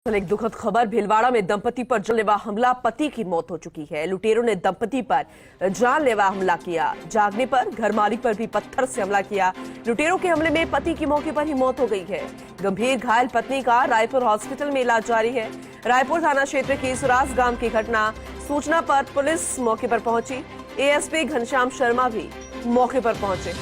एक दुखद खबर, भीलवाड़ा में दंपति पर जानलेवा हमला, पति की मौत हो चुकी है। लुटेरों ने दंपति पर जानलेवा हमला किया। जागने पर घर मालिक पर भी पत्थर से हमला किया। लुटेरों के हमले में पति की मौके पर ही मौत हो गई है। गंभीर घायल पत्नी का रायपुर हॉस्पिटल में इलाज जारी है। रायपुर थाना क्षेत्र के सुरास गांव की घटना, सूचना पर पुलिस मौके पर पहुंची। एएसपी घनश्याम शर्मा भी मौके पर पहुंचे।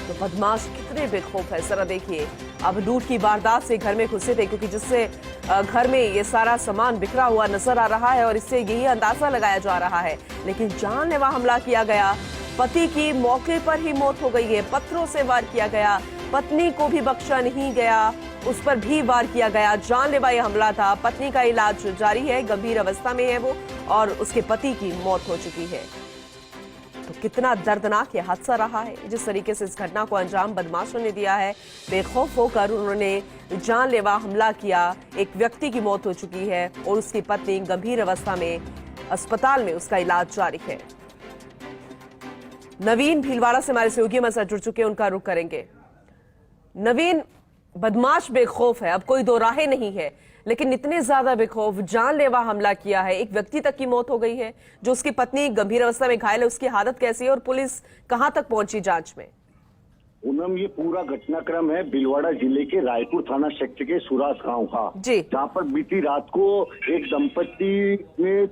तो बदमाश कितने बेखौफ है, जरा देखिए। अब लूट की वारदात से घर में घुसे थे, क्योंकि जिससे घर में ये सारा सामान बिखरा हुआ नजर आ रहा है और इससे यही अंदाजा लगाया जा रहा है। लेकिन जानलेवा हमला किया गया, पति की मौके पर ही मौत हो गई है। पत्थरों से वार किया गया, पत्नी को भी बख्शा नहीं गया, उस पर भी वार किया गया। जानलेवा यह हमला था। पत्नी का इलाज जारी है, गंभीर अवस्था में है वो, और उसके पति की मौत हो चुकी है। तो कितना दर्दनाक यह हादसा रहा है। जिस तरीके से इस घटना को अंजाम बदमाशों ने दिया है, बेखौफ होकर उन्होंने जानलेवा हमला किया। एक व्यक्ति की मौत हो चुकी है और उसकी पत्नी गंभीर अवस्था में अस्पताल में, उसका इलाज जारी है। नवीन भीलवाड़ा से हमारे सहयोगी हमारे साथ जुड़ चुके हैं, उनका रुख करेंगे। नवीन, बदमाश बेखौफ है, अब कोई दो राहें नहीं है, लेकिन इतने ज्यादा बेखौफ, जानलेवा हमला किया है। एक व्यक्ति तक की मौत हो गई है, जो उसकी पत्नी गंभीर अवस्था में घायल है। उसकी हालत कैसी है और पुलिस कहां तक पहुंची जांच में? पूनम, ये पूरा घटनाक्रम है भीलवाड़ा जिले के रायपुर थाना क्षेत्र के सुरास गांव का, जहां पर बीती रात को एक दंपत्ति में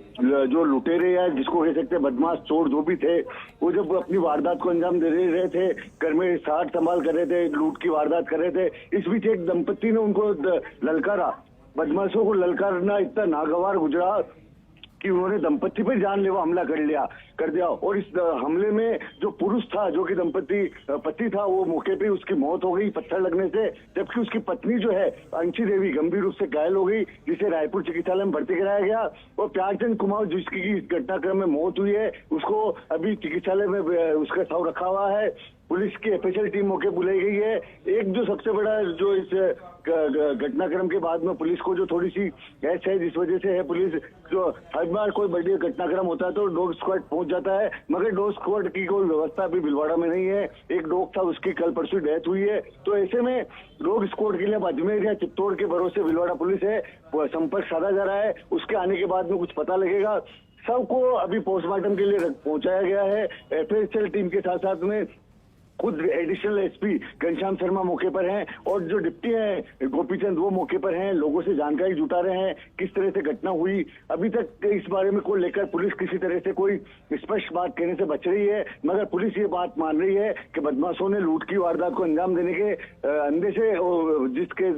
जो लुटेरे या जिसको कह सकते हैं बदमाश चोर जो भी थे, वो जब अपनी वारदात को अंजाम दे रहे थे, घर में साठ संभाल कर रहे थे, लूट की वारदात कर रहे थे, इस बीच एक दंपत्ति ने उनको ललकारा। बदमाशों को ललकारना इतना नागवार गुजरा कि उन्होंने दंपत्ति पर जानलेवा हमला कर दिया। और इस हमले में जो पुरुष था, जो कि पति था, वो मौके पे उसकी मौत हो गई पत्थर लगने से, जबकि उसकी पत्नी जो है अंशी देवी गंभीर रूप से घायल हो गई, जिसे रायपुर चिकित्सालय में भर्ती कराया गया। और प्यारचंद कुमार जिसकी घटनाक्रम में मौत हुई है, उसको अभी चिकित्सालय में उसका शव रखा हुआ है। पुलिस की स्पेशल टीम मौके बुलाई गई है। एक जो सबसे बड़ा जो इस घटनाक्रम के बाद में पुलिस को जो थोड़ी सी गैस है, जिस वजह से है पुलिस जो हर बार कोई बड़ी घटनाक्रम होता है तो डॉग स्क्वाड पहुंच जाता है, मगर डॉग स्क्वाड की कोई व्यवस्था अभी भीलवाड़ा में नहीं है। एक डॉग था, उसकी कल परसों डेथ हुई है। तो ऐसे में डॉग स्क्वाड के लिए अजमेर या चित्तौड़ के भरोसे भीलवाड़ा पुलिस है, संपर्क साधा जा रहा है। उसके आने के बाद में कुछ पता लगेगा। सबको अभी पोस्टमार्टम के लिए पहुंचाया गया है। एफएसएल टीम के साथ साथ में खुद एडिशनल एसपी घनश्याम शर्मा मौके पर हैं, और जो डिप्टी हैं गोपीचंद वो मौके पर हैं, लोगों से जानकारी जुटा रहे हैं किस तरह से घटना हुई। अभी तक इस बारे में को लेकर पुलिस किसी तरह से कोई स्पष्ट बात कहने से बच रही है, मगर पुलिस ये बात मान रही है कि बदमाशों ने लूट की वारदात को अंजाम देने के अंदे से जिसके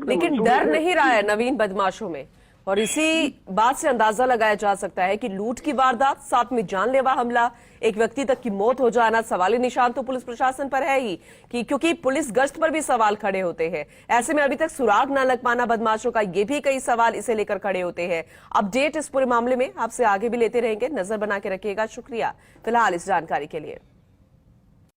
लेकिन डर नहीं रहा है नवीन बदमाशों में, और इसी बात से अंदाजा लगाया जा सकता है कि लूट की वारदात, साथ में जानलेवा हमला, एक व्यक्ति तक की मौत हो जाना, सवाली निशान तो पुलिस प्रशासन पर है ही, कि क्योंकि पुलिस गश्त पर भी सवाल खड़े होते हैं। ऐसे में अभी तक सुराग न लग पाना बदमाशों का, ये भी कई सवाल इसे लेकर खड़े होते हैं। अपडेट इस पूरे मामले में आपसे आगे भी लेते रहेंगे, नजर बना के रखिएगा। शुक्रिया फिलहाल इस जानकारी के लिए।